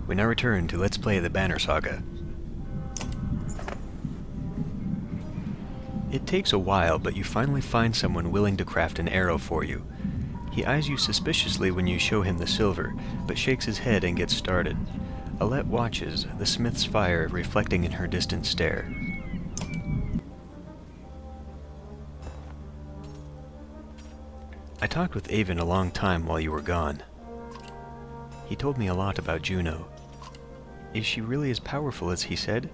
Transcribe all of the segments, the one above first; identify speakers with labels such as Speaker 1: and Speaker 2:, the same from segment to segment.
Speaker 1: We now return to Let's Play the Banner Saga. It takes a while, but you finally find someone willing to craft an arrow for you. He eyes you suspiciously when you show him the silver, but shakes his head and gets started. Alette watches, the smith's fire reflecting in her distant stare. I talked with Avon a long time while you were gone. He told me a lot about Juno. Is she really as powerful as he said?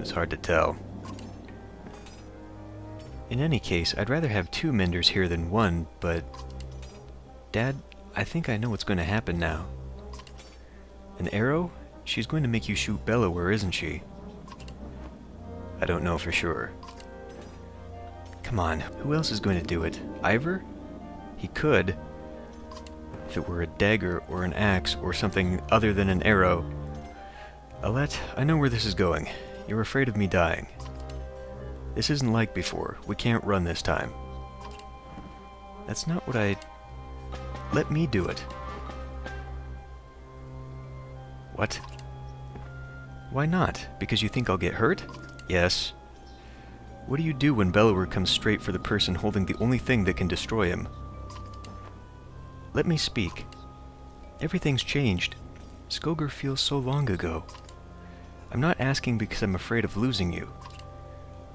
Speaker 1: It's hard to tell. In any case, I'd rather have 2 menders here than 1, but... Dad, I think I know what's going to happen now. An arrow? She's going to make you shoot Bellower, isn't she? I don't know for sure. Come on, who else is going to do it? Ivor? He could. If it were a dagger or an axe or something other than an arrow. Alette, I know where this is going. You're afraid of me dying. This isn't like before. We can't run this time. That's not what I... Let me do it. What? Why not? Because you think I'll get hurt? Yes. What do you do when Bellower comes straight for the person holding the only thing that can destroy him? Let me speak. Everything's changed. Skoger feels so long ago. I'm not asking because I'm afraid of losing you.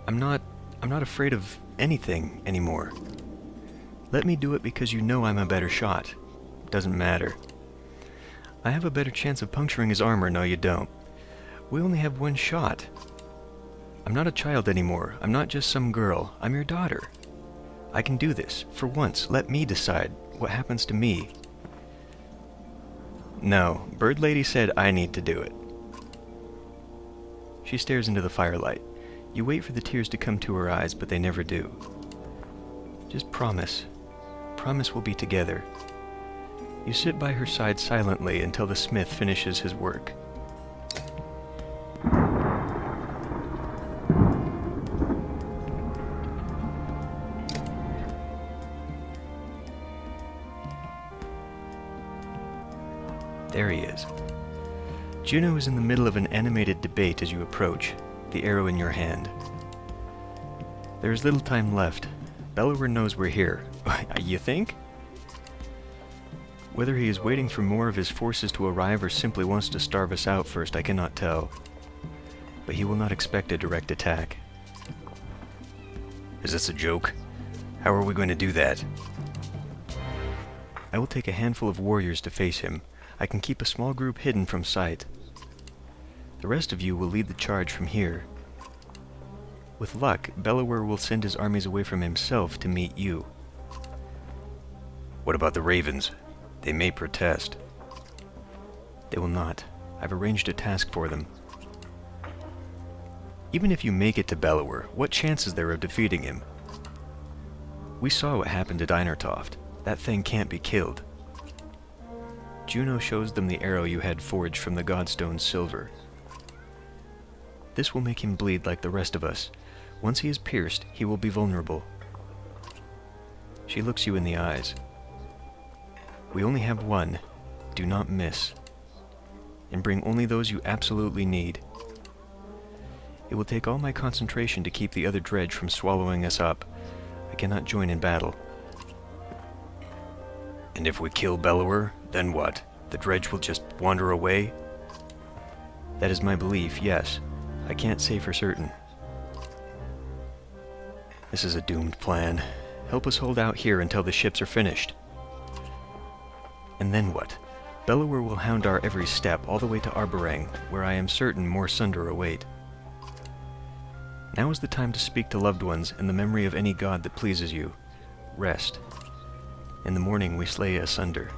Speaker 1: I'm not afraid of anything anymore. Let me do it because you know I'm a better shot. Doesn't matter. I have a better chance of puncturing his armor, no you don't. We only have 1 shot. I'm not a child anymore. I'm not just some girl. I'm your daughter. I can do this. For once, let me decide what happens to me. No, Bird Lady said I need to do it. She stares into the firelight. You wait for the tears to come to her eyes, but they never do. Just promise. Promise we'll be together. You sit by her side silently until the smith finishes his work. There he is. Juno is in the middle of an animated debate as you approach, the arrow in your hand. There is little time left. Bellower knows we're here. You think? Whether he is waiting for more of his forces to arrive or simply wants to starve us out first, I cannot tell. But he will not expect a direct attack. Is this a joke? How are we going to do that? I will take a handful of warriors to face him. I can keep a small group hidden from sight. The rest of you will lead the charge from here. With luck, Bellower will send his armies away from himself to meet you. What about the ravens? They may protest. They will not. I've arranged a task for them. Even if you make it to Bellower, what chance is there of defeating him? We saw what happened to Dinertoft. That thing can't be killed. Juno shows them the arrow you had forged from the Godstone's silver. This will make him bleed like the rest of us. Once he is pierced, he will be vulnerable. She looks you in the eyes. We only have 1. Do not miss. And bring only those you absolutely need. It will take all my concentration to keep the other dredge from swallowing us up. I cannot join in battle. And if we kill Bellower, then what? The dredge will just wander away? That is my belief, yes. I can't say for certain. This is a doomed plan. Help us hold out here until the ships are finished. And then what? Bellower will hound our every step all the way to Arborang, where I am certain more Sunder await. Now is the time to speak to loved ones in the memory of any god that pleases you. Rest. In the morning we slay asunder.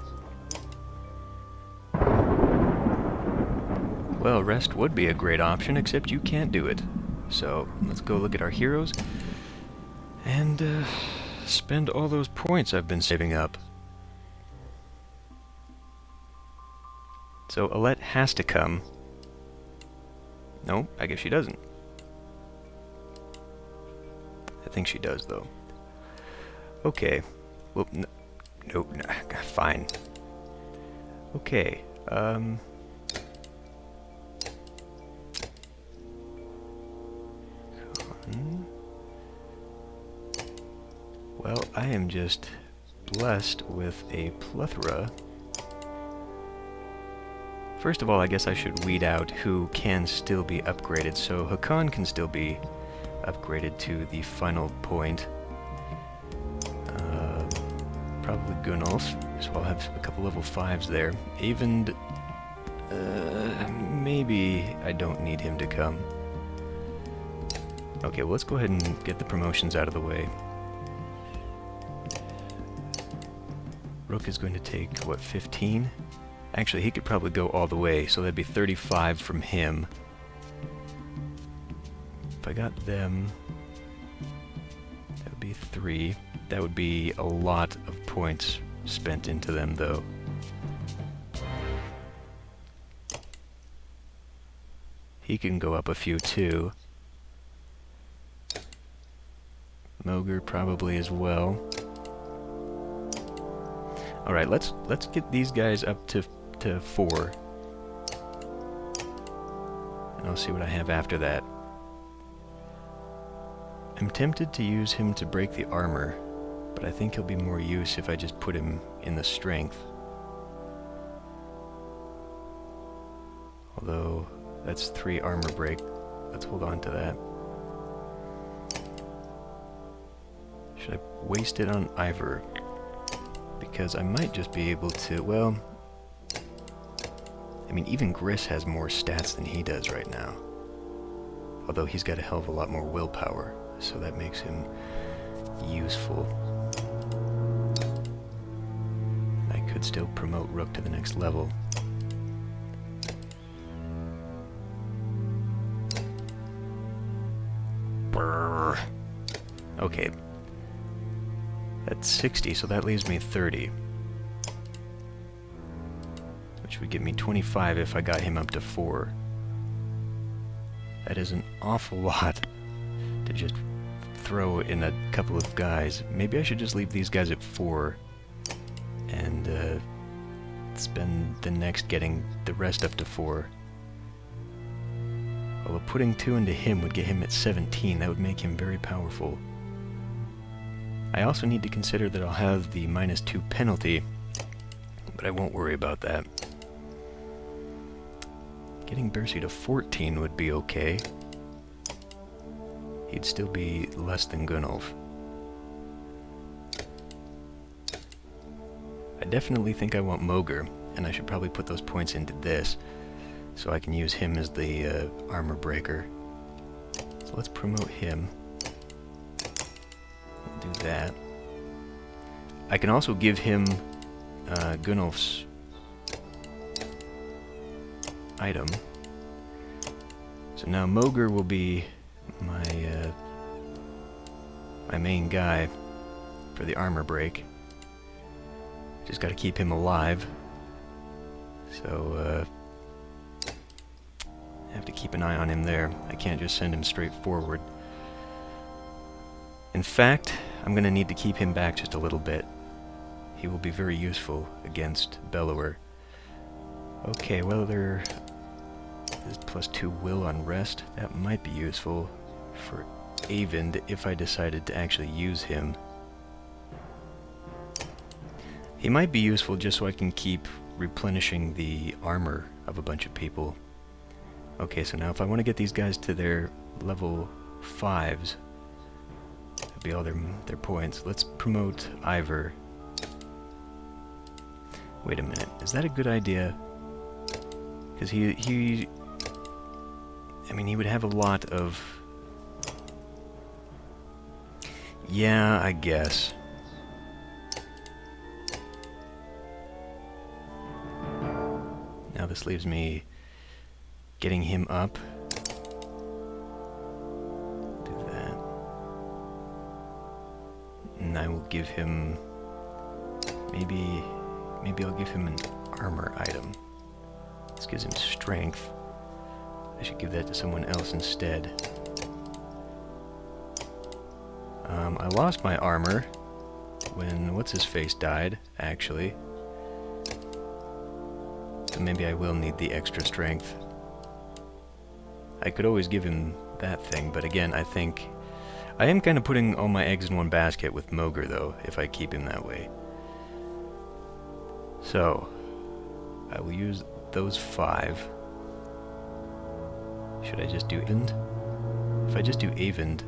Speaker 1: Well, rest would be a great option, except you can't do it. So, let's go look at our heroes, and, spend all those points I've been saving up. So, Alette has to come. No, I guess she doesn't. I think she does, though. Okay. Well, nope, fine. Okay, well, I am just blessed with a plethora. First of all, I guess I should weed out who can still be upgraded. So Hakan can still be upgraded to the final point. Probably Gunnulf, so I'll have a couple level 5s there. Avend, maybe I don't need him to come. Okay, well, let's go ahead and get the promotions out of the way. Rook is going to take, what, 15? Actually, he could probably go all the way, so that'd be 35 from him. If I got them, that would be 3. That would be a lot of points spent into them, though. He can go up a few, too. Moger probably as well. Alright, let's get these guys up to 4. And I'll see what I have after that. I'm tempted to use him to break the armor, but I think he'll be more use if I just put him in the strength. Although, that's 3 armor break. Let's hold on to that. Should I waste it on Ivor? Because I might just be able to, well... I mean, even Griss has more stats than he does right now. Although he's got a hell of a lot more willpower, so that makes him useful. I could still promote Rook to the next level. Brrr. Okay. That's 60, so that leaves me 30. Which would give me 25 if I got him up to 4. That is an awful lot to just throw in a couple of guys. Maybe I should just leave these guys at 4 and spend the next getting the rest up to 4. Although putting 2 into him would get him at 17. That would make him very powerful. I also need to consider that I'll have the -2 penalty, but I won't worry about that. Getting Bercy to 14 would be okay. He'd still be less than Gunnulf. I definitely think I want Moger, and I should probably put those points into this, so I can use him as the armor breaker. So let's promote him. We'll do that. I can also give him Gunnulf's item. So now Moger will be my main guy for the armor break. Just got to keep him alive. So I have to keep an eye on him there. I can't just send him straight forward. In fact, I'm going to need to keep him back just a little bit. He will be very useful against Bellower. Okay, well, there is +2 will on rest. That might be useful for Avend if I decided to actually use him. He might be useful just so I can keep replenishing the armor of a bunch of people. Okay, so now if I want to get these guys to their level 5s, that'd be all their points. Let's promote Ivor. Wait a minute, is that a good idea? Because he I mean, he would have a lot of... Yeah, I guess. Now this leaves me getting him up. Do that. And I will give him... Maybe I'll give him an armor item. This gives him strength. I should give that to someone else instead. I lost my armor when what's-his-face died, actually. So maybe I will need the extra strength. I could always give him that thing, but again, I think... I am kind of putting all my eggs in one basket with Mogre, though, if I keep him that way. So, I will use those 5. Should I just do Avend? If I just do Avend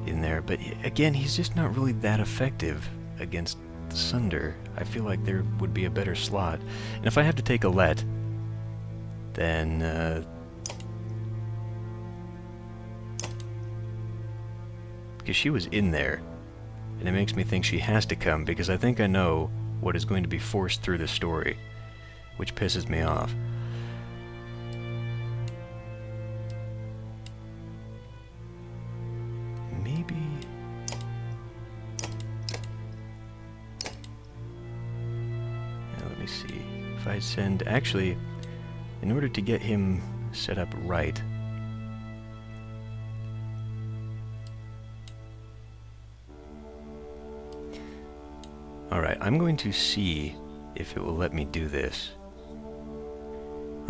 Speaker 1: in there, but again, he's just not really that effective against Sunder. I feel like there would be a better slot. And if I have to take Alette, then... because she was in there, and it makes me think she has to come, because I think I know what is going to be forced through the story, which pisses me off. Maybe... now let me see. If I send... actually, in order to get him set up right... Alright, I'm going to see if it will let me do this.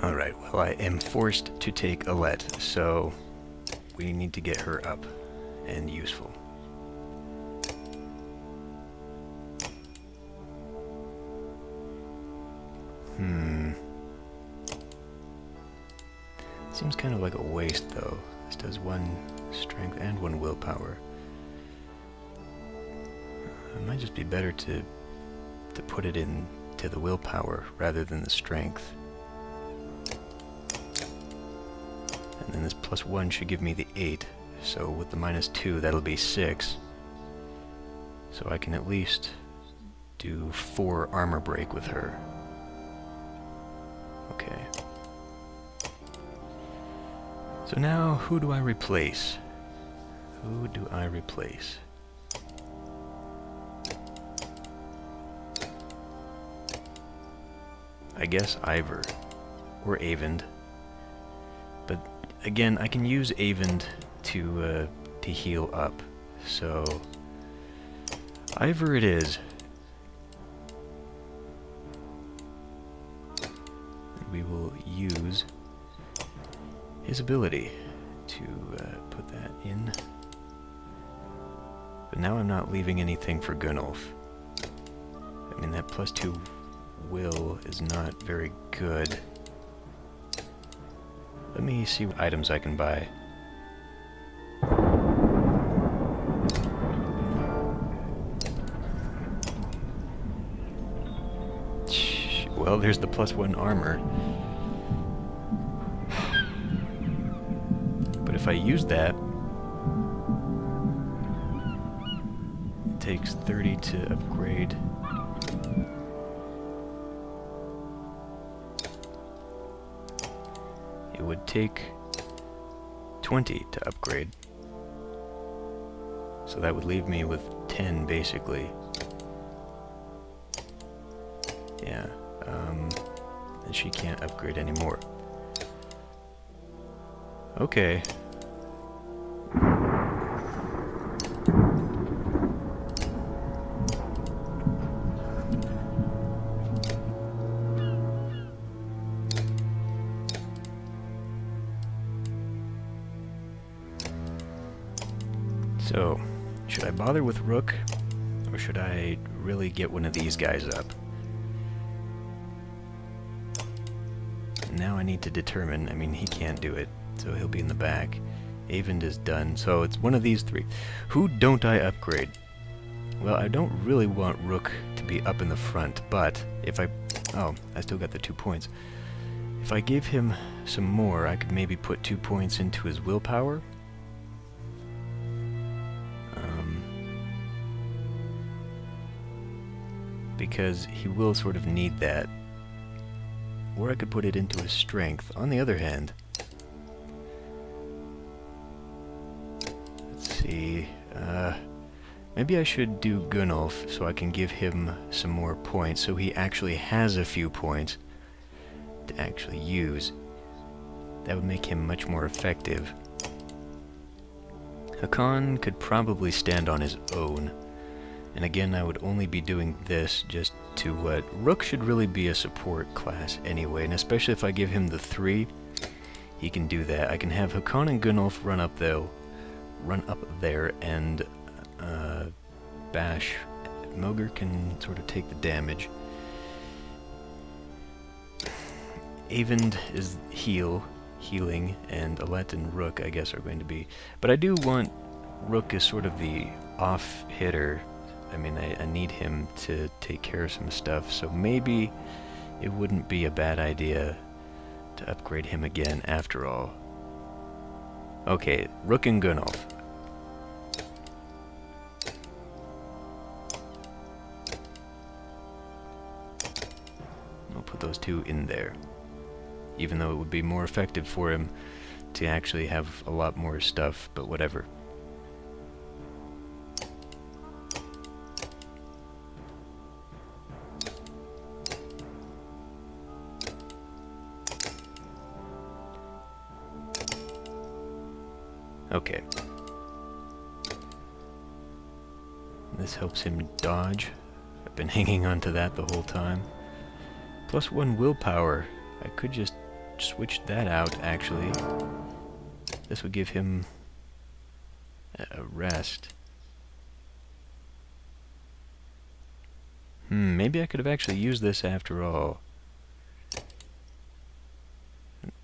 Speaker 1: Alright, well, I am forced to take Alette, so we need to get her up and useful. Seems kind of like a waste, though. This does 1 strength and 1 willpower. It might just be better to put it into the willpower rather than the strength. And then this +1 should give me the 8. So with the -2, that'll be 6. So I can at least do 4 armor break with her. Okay. So now, who do I replace? Who do I replace? I guess Ivor, or Avend. But again, I can use Avend to heal up. So Ivor it is. And we will use his ability to put that in. But now I'm not leaving anything for Gunnulf. I mean, that +2 will is not very good. Let me see what items I can buy. Well, there's the +1 armor. But if I use that, it takes 30 to upgrade. It would take 20 to upgrade. So that would leave me with 10, basically. Yeah, and she can't upgrade anymore. Okay. So, should I bother with Rook, or should I really get one of these guys up? Now I need to determine, I mean, he can't do it, so he'll be in the back. Avend is done, so it's one of these 3. Who don't I upgrade? Well, I don't really want Rook to be up in the front, but if I... oh, I still got the 2 points. If I gave him some more, I could maybe put 2 points into his willpower. Because he will sort of need that. Or I could put it into his strength. On the other hand, let's see, maybe I should do Gunnulf so I can give him some more points, so he actually has a few points to actually use. That would make him much more effective. Hakan could probably stand on his own, And again, I would only be doing this just to what... Rook should really be a support class anyway, and especially if I give him the 3, he can do that. I can have Hakan and Gunnulf run up there and bash. Moger can sort of take the damage. Avend is healing, and Alet and Rook, I guess, are going to be... But I do want Rook as sort of the off-hitter. I mean, I need him to take care of some stuff, so maybe it wouldn't be a bad idea to upgrade him again after all. Okay, Rook and Gunnulf. I'll put those 2 in there, even though it would be more effective for him to actually have a lot more stuff, but whatever. Okay. This helps him dodge. I've been hanging on to that the whole time. +1 willpower. I could just switch that out, actually. This would give him a rest. Maybe I could have actually used this after all.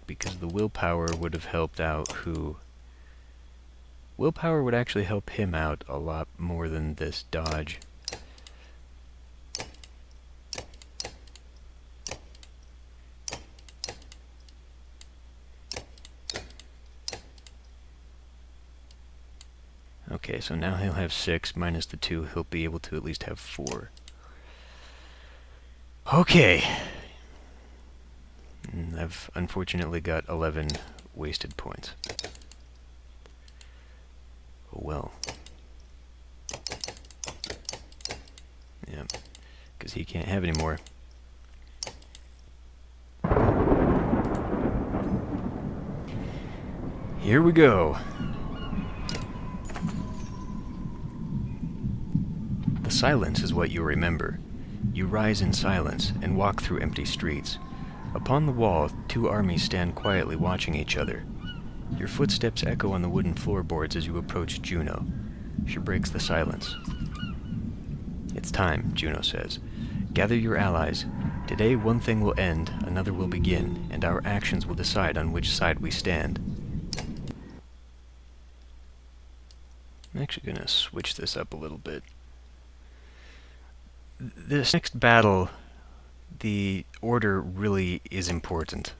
Speaker 1: Because the willpower would have helped out who... Willpower would actually help him out a lot more than this dodge. Okay, so now he'll have 6 minus the 2. He'll be able to at least have 4. Okay. I've unfortunately got 11 wasted points. Oh well. Yeah, because he can't have any more. Here we go. The silence is what you remember. You rise in silence and walk through empty streets. Upon the wall, 2 armies stand quietly watching each other. Your footsteps echo on the wooden floorboards as you approach Juno. She breaks the silence. It's time, Juno says. Gather your allies. Today one thing will end, another will begin, and our actions will decide on which side we stand. I'm actually going to switch this up a little bit. This next battle, the order really is important.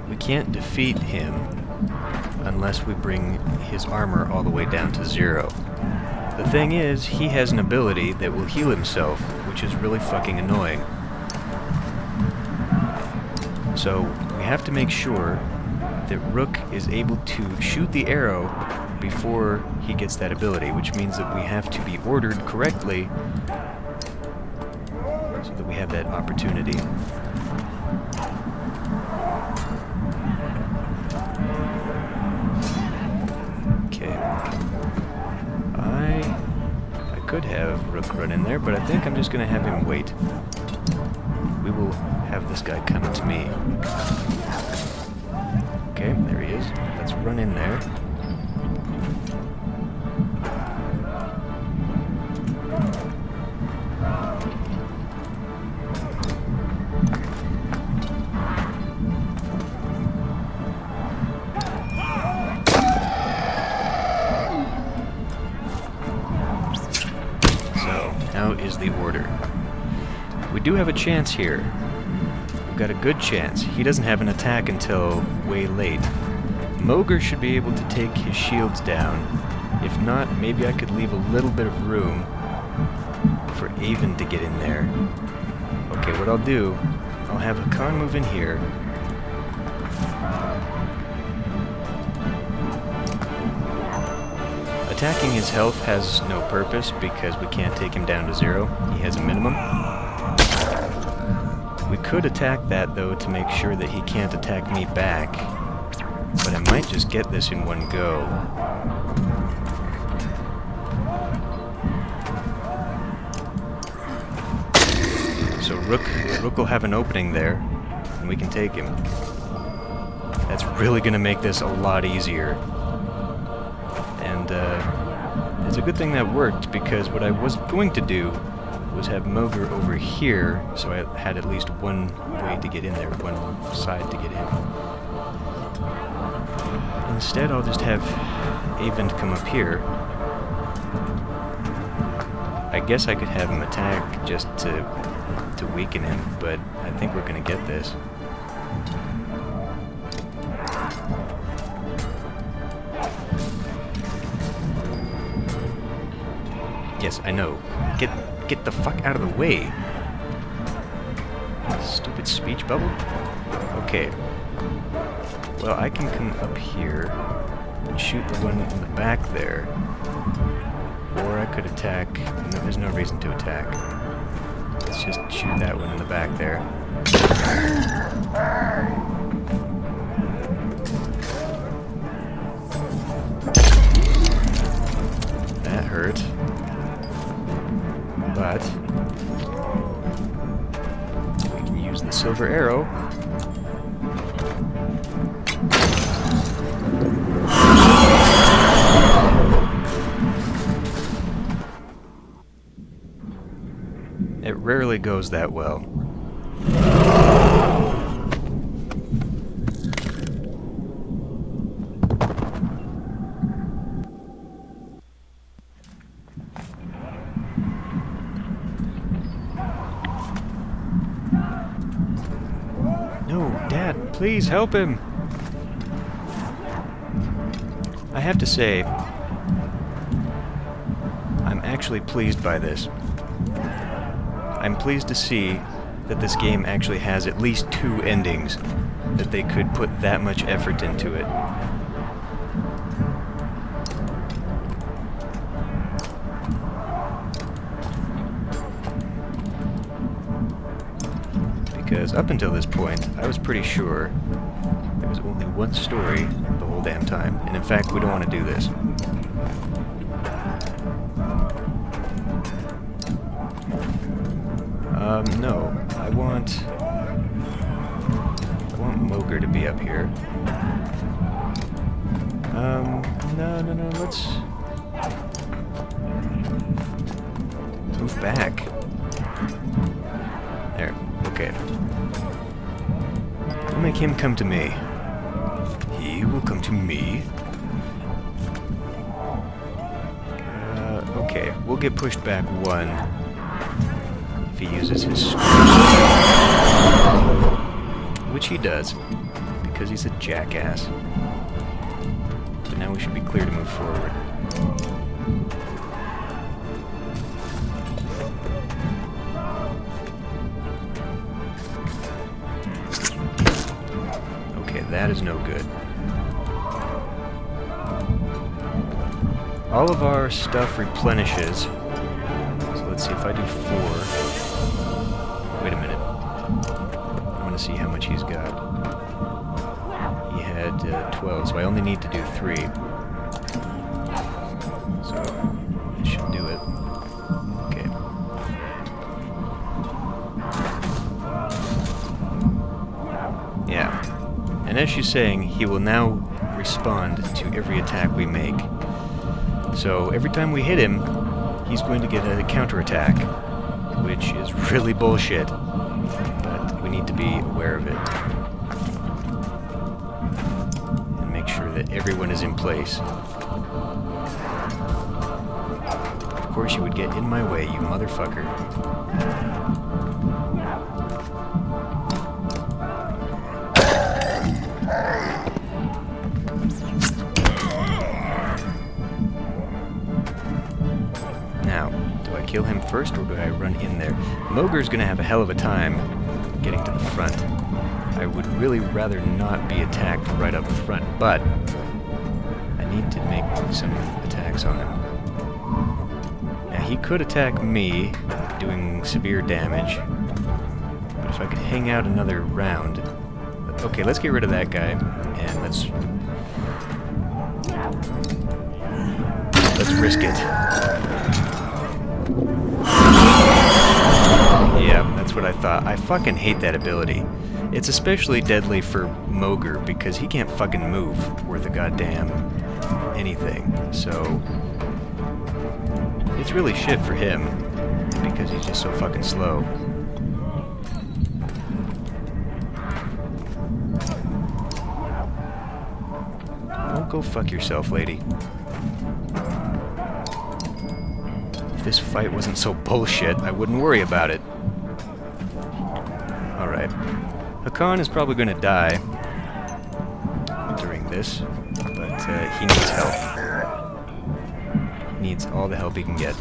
Speaker 1: We can't defeat him unless we bring his armor all the way down to 0. The thing is, he has an ability that will heal himself, which is really fucking annoying. So, we have to make sure that Rook is able to shoot the arrow before he gets that ability, which means that we have to be ordered correctly so that we have that opportunity. Okay. I could have Rook run in there, but I think I'm just going to have him wait. We will have this guy come to me. Okay, there he is. Let's run in there. The order. We do have a chance here. We've got a good chance. He doesn't have an attack until way late. Moger should be able to take his shields down. If not, maybe I could leave a little bit of room for Avend to get in there. Okay, what I'll do, I'll have Hakan move in here. Attacking his health has no purpose because we can't take him down to 0. He has a minimum. We could attack that though to make sure that he can't attack me back. But I might just get this in one go. Rook will have an opening there, and we can take him. That's really going to make this a lot easier. And it's a good thing that worked, because what I was going to do was have Moger over here, so I had at least one way to get in there, one side to get in. Instead, I'll just have Avent come up here. I guess I could have him attack just to weaken him, but I think we're gonna get this. Yes, I know. Get the fuck out of the way. Stupid speech bubble. Okay. Well, I can come up here and shoot the one in the back there. Or I could attack. No, there's no reason to attack. Let's just shoot that one in the back there. That hurt. But we can use the silver arrow. It rarely goes that well. No, Dad, please help him. I have to say, I'm actually pleased by this. I'm pleased to see that this game actually has at least 2 endings, that they could put that much effort into it. Because up until this point, I was pretty sure there was only one story the whole damn time, and in fact, we don't want to do this. No. I want Moger to be up here. No, let's move back. There, okay. We'll make him come to me. He will come to me. Okay, we'll get pushed back 1. He uses his screw, which he does, because he's a jackass. But now we should be clear to move forward. Okay, that is no good. All of our stuff replenishes. So let's see if I do 4. Wait a minute. I want to see how much he's got. He had 12, so I only need to do 3. So, it should do it. Okay. Yeah. And as she's saying, he will now respond to every attack we make. So, every time we hit him, he's going to get a counterattack, which is really bullshit, but we need to be aware of it. And make sure that everyone is in place. Of course you would get in my way, you motherfucker. Kill him first, or do I run in there? Moger's gonna have a hell of a time getting to the front. I would really rather not be attacked right up front, but I need to make some attacks on him. Now, he could attack me, doing severe damage, but if I could hang out another round... Okay, let's get rid of that guy, and let's risk it. Yeah, that's what I thought, I fucking hate that ability. It's especially deadly for Moger because he can't fucking move worth a goddamn anything. So it's really shit for him because he's just so fucking slow. Don't go fuck yourself, lady. If this fight wasn't so bullshit, I wouldn't worry about it. Alright. Hakan is probably going to die during this, but he needs help. He needs all the help he can get.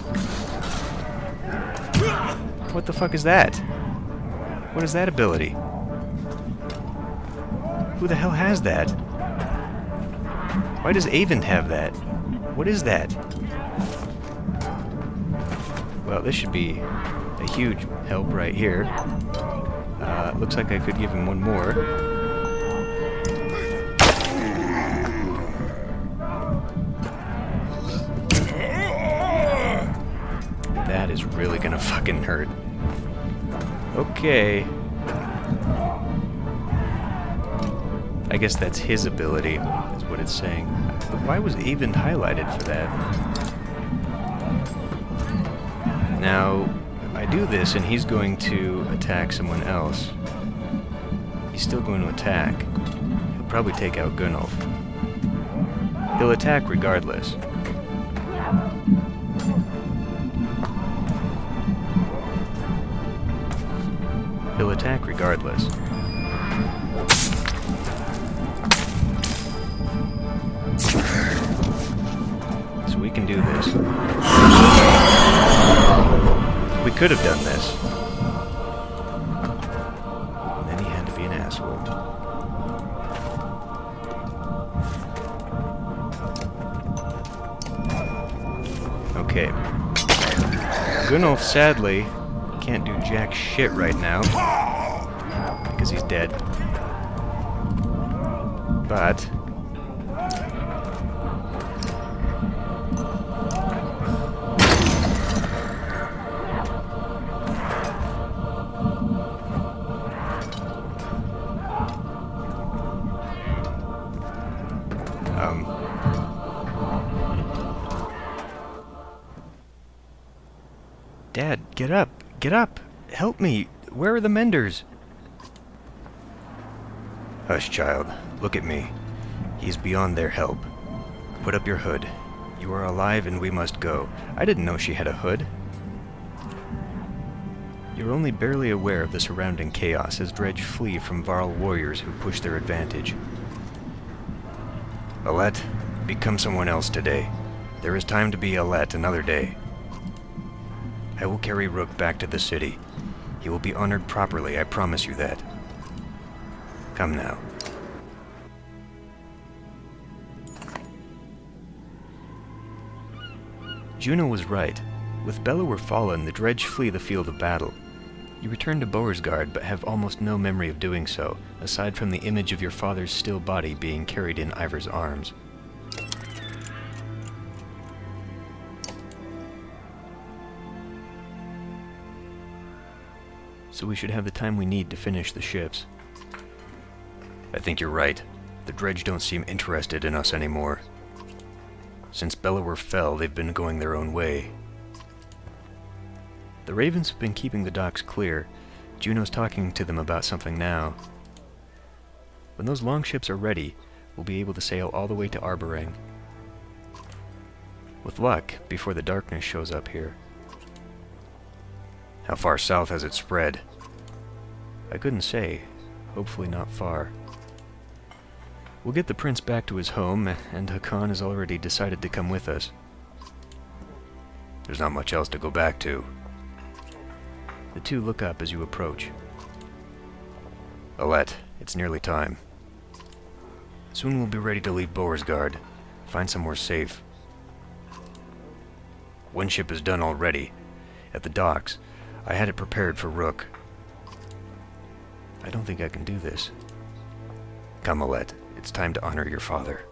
Speaker 1: What the fuck is that? What is that ability? Who the hell has that? Why does Avent have that? What is that? Well, this should be a huge help right here. Looks like I could give him one more. That is really gonna fucking hurt. Okay. I guess that's his ability, is what it's saying. But why was Avent highlighted for that? Now, I do this and he's going to attack someone else. He's still going to attack. He'll probably take out Gunnulf. He'll attack regardless. He'll attack regardless. So we can do this. We could have done this. And then he had to be an asshole. Okay. Gunnulf, sadly, can't do jack shit right now. Because he's dead. But Dad, get up! Get up! Help me! Where are the menders? Hush, child. Look at me. He's beyond their help. Put up your hood. You are alive and we must go. I didn't know she had a hood. You're only barely aware of the surrounding chaos as Dredge flee from Varl warriors who push their advantage. Alette, become someone else today. There is time to be Alette another day. I will carry Rook back to the city. He will be honored properly, I promise you that. Come now. Juno was right. With Bellower fallen, the Dredge flee the field of battle. You return to Boersgard, but have almost no memory of doing so, aside from the image of your father's still body being carried in Ivor's arms. So we should have the time we need to finish the ships. I think you're right. The Dredge don't seem interested in us anymore. Since Bellower fell, they've been going their own way. The Ravens have been keeping the docks clear. Juno's talking to them about something now. When those longships are ready, we'll be able to sail all the way to Arborang. With luck, before the darkness shows up here. How far south has it spread? I couldn't say. Hopefully not far. We'll get the prince back to his home, and Hakan has already decided to come with us. There's not much else to go back to. The two look up as you approach. Alette, it's nearly time. Soon we'll be ready to leave Boersgard. Find somewhere safe. One ship is done already. At the docks. I had it prepared for Rook. I don't think I can do this. Come, Alette. It's time to honor your father.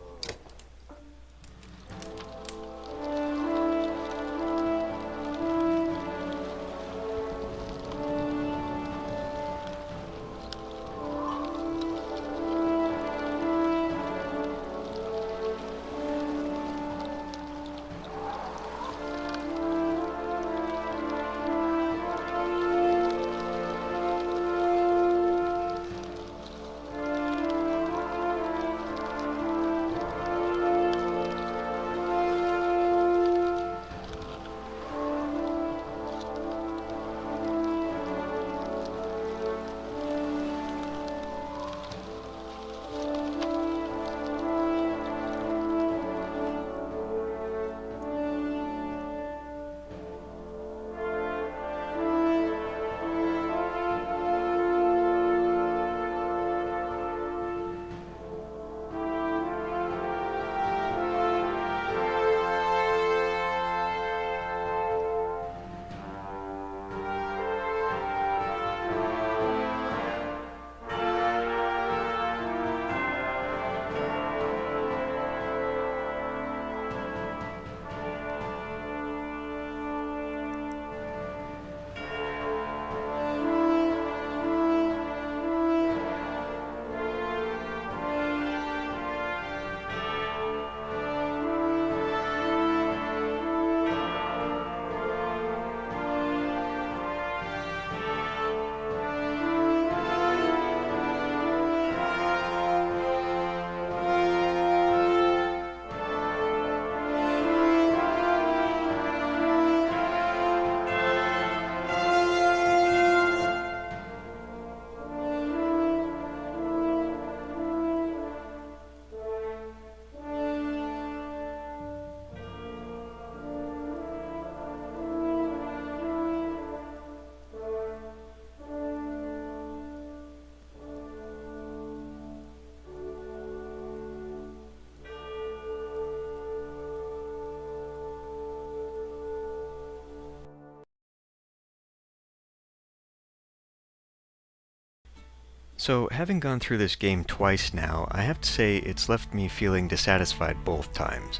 Speaker 1: So, having gone through this game twice now, I have to say it's left me feeling dissatisfied both times.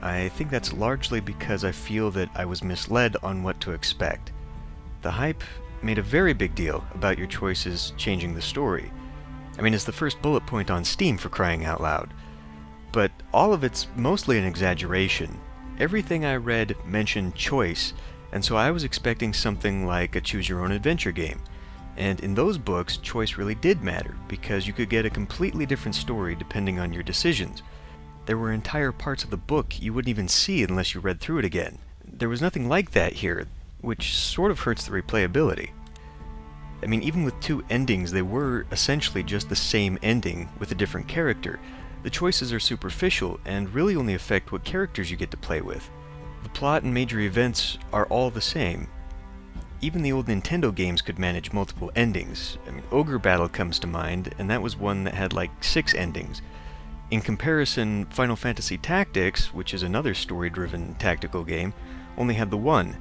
Speaker 1: I think that's largely because I feel that I was misled on what to expect. The hype made a very big deal about your choices changing the story. I mean, it's the first bullet point on Steam, for crying out loud. But all of it's mostly an exaggeration. Everything I read mentioned choice, and so I was expecting something like a choose-your-own-adventure game. And in those books, choice really did matter, because you could get a completely different story depending on your decisions. There were entire parts of the book you wouldn't even see unless you read through it again. There was nothing like that here, which sort of hurts the replayability. I mean, even with two endings, they were essentially just the same ending with a different character. The choices are superficial and really only affect what characters you get to play with. The plot and major events are all the same. Even the old Nintendo games could manage multiple endings. I mean, Ogre Battle comes to mind, and that was one that had like 6 endings. In comparison, Final Fantasy Tactics, which is another story-driven tactical game, only had the one.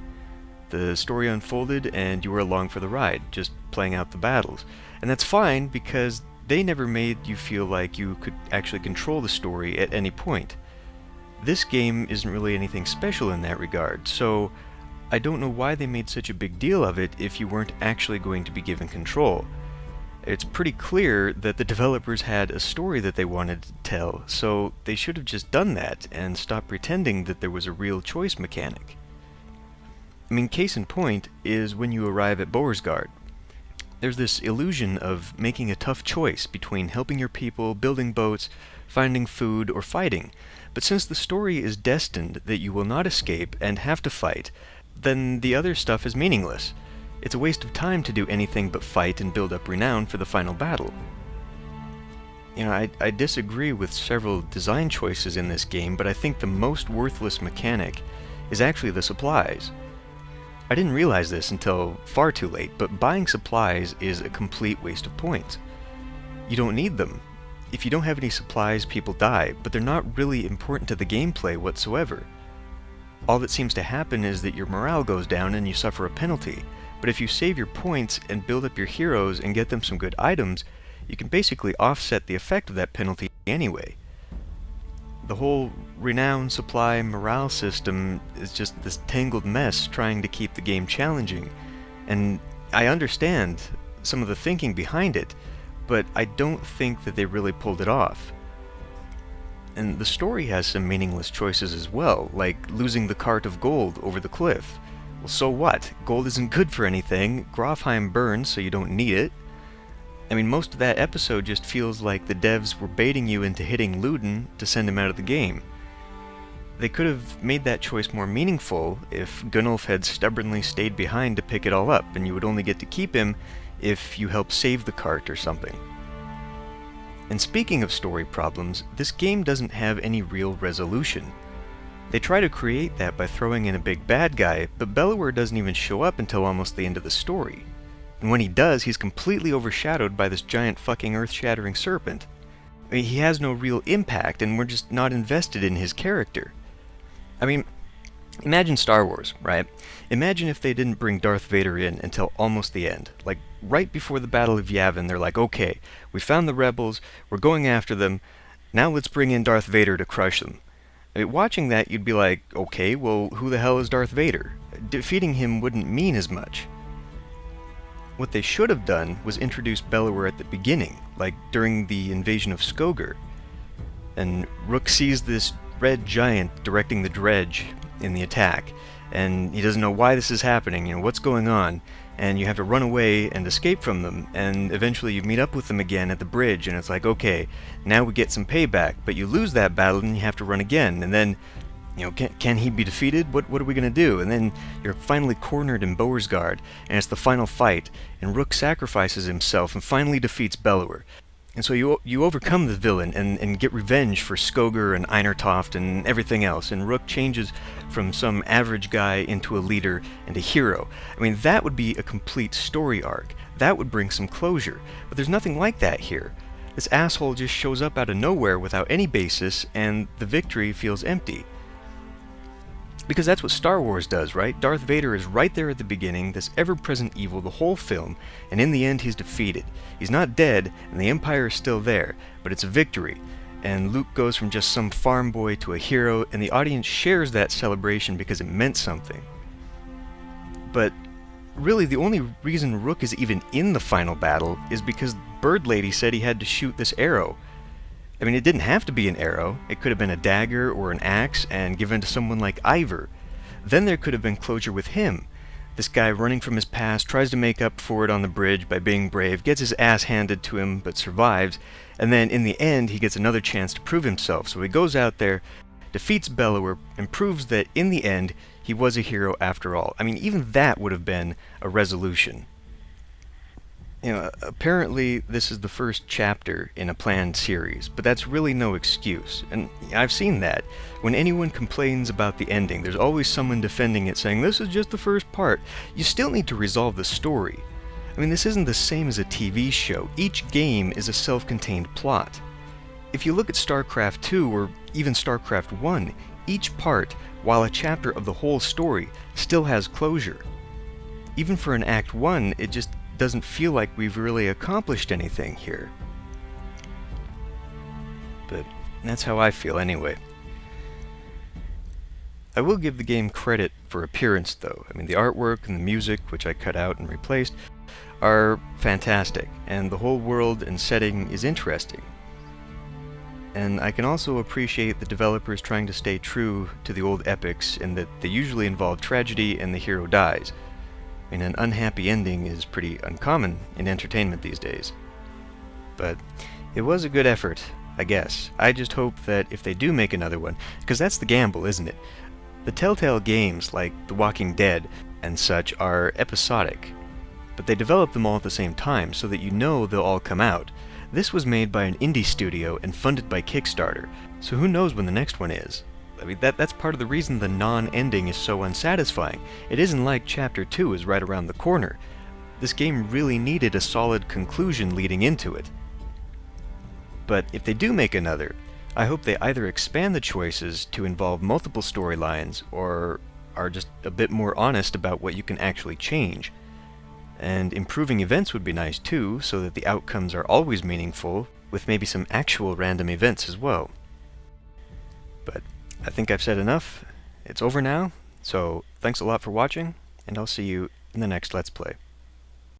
Speaker 1: The story unfolded and you were along for the ride, just playing out the battles. And that's fine because they never made you feel like you could actually control the story at any point. This game isn't really anything special in that regard, so I don't know why they made such a big deal of it if you weren't actually going to be given control. It's pretty clear that the developers had a story that they wanted to tell, so they should have just done that and stopped pretending that there was a real choice mechanic. I mean, case in point is when you arrive at Beauregard. There's this illusion of making a tough choice between helping your people, building boats, finding food, or fighting. But since the story is destined that you will not escape and have to fight, then the other stuff is meaningless. It's a waste of time to do anything but fight and build up renown for the final battle. You know, I disagree with several design choices in this game, but I think the most worthless mechanic is actually the supplies. I didn't realize this until far too late, but buying supplies is a complete waste of points. You don't need them. If you don't have any supplies, people die, but they're not really important to the gameplay whatsoever. All that seems to happen is that your morale goes down and you suffer a penalty, but if you save your points and build up your heroes and get them some good items, you can basically offset the effect of that penalty anyway. The whole renown, supply, morale system is just this tangled mess trying to keep the game challenging, and I understand some of the thinking behind it, but I don't think that they really pulled it off. And the story has some meaningless choices as well, like losing the cart of gold over the cliff. Well, so what? Gold isn't good for anything, Grofheim burns so you don't need it. I mean, most of that episode just feels like the devs were baiting you into hitting Luden to send him out of the game. They could have made that choice more meaningful if Gunnulf had stubbornly stayed behind to pick it all up, and you would only get to keep him if you help save the cart or something. And speaking of story problems, this game doesn't have any real resolution. They try to create that by throwing in a big bad guy, but Bellower doesn't even show up until almost the end of the story. And when he does, he's completely overshadowed by this giant fucking earth-shattering serpent. I mean, he has no real impact, and we're just not invested in his character. I mean, imagine Star Wars, right? Imagine if they didn't bring Darth Vader in until almost the end. Like, right before the Battle of Yavin, they're like, okay, we found the rebels, we're going after them, now let's bring in Darth Vader to crush them. I mean, watching that, you'd be like, okay, well, who the hell is Darth Vader? Defeating him wouldn't mean as much. What they should have done was introduce Bellower at the beginning, like during the invasion of Skogar. And Rook sees this red giant directing the dredge in the attack, and he doesn't know why this is happening, you know, what's going on, and you have to run away and escape from them, and eventually you meet up with them again at the bridge, and it's like, okay, now we get some payback, but you lose that battle and you have to run again, and then, you know, can he be defeated? What are we going to do? And then you're finally cornered in Beauregard, and it's the final fight, and Rook sacrifices himself and finally defeats Bellower. And so you overcome the villain and get revenge for Skogar and Einertoft and everything else, and Rook changes from some average guy into a leader and a hero. I mean, that would be a complete story arc. That would bring some closure. But there's nothing like that here. This asshole just shows up out of nowhere without any basis, and the victory feels empty. Because that's what Star Wars does, right? Darth Vader is right there at the beginning, this ever-present evil the whole film, and in the end he's defeated. He's not dead, and the Empire is still there, but it's a victory. And Luke goes from just some farm boy to a hero, and the audience shares that celebration because it meant something. But really, the only reason Rook is even in the final battle is because Bird Lady said he had to shoot this arrow. I mean, it didn't have to be an arrow. It could have been a dagger or an axe and given to someone like Ivor. Then there could have been closure with him. This guy running from his past tries to make up for it on the bridge by being brave, gets his ass handed to him but survives, and then in the end he gets another chance to prove himself. So he goes out there, defeats Bellower, and proves that in the end he was a hero after all. I mean, even that would have been a resolution. You know, apparently this is the first chapter in a planned series, but that's really no excuse. And I've seen that. When anyone complains about the ending, there's always someone defending it saying, this is just the first part. You still need to resolve the story. I mean, this isn't the same as a TV show. Each game is a self-contained plot. If you look at StarCraft 2 or even StarCraft 1, each part, while a chapter of the whole story, still has closure. Even for an Act 1, it just doesn't feel like we've really accomplished anything here. But that's how I feel anyway. I will give the game credit for appearance though. I mean, the artwork and the music, which I cut out and replaced, are fantastic, and the whole world and setting is interesting. And I can also appreciate the developers trying to stay true to the old epics in that they usually involve tragedy and the hero dies. I mean, an unhappy ending is pretty uncommon in entertainment these days. But it was a good effort, I guess. I just hope that if they do make another one, because that's the gamble, isn't it? The Telltale games, like The Walking Dead and such, are episodic, but they develop them all at the same time so that you know they'll all come out. This was made by an indie studio and funded by Kickstarter, so who knows when the next one is. I mean, that's part of the reason the non-ending is so unsatisfying. It isn't like Chapter 2 is right around the corner. This game really needed a solid conclusion leading into it. But if they do make another, I hope they either expand the choices to involve multiple storylines, or are just a bit more honest about what you can actually change. And improving events would be nice too, so that the outcomes are always meaningful, with maybe some actual random events as well. But I think I've said enough. It's over now, so thanks a lot for watching, and I'll see you in the next Let's Play.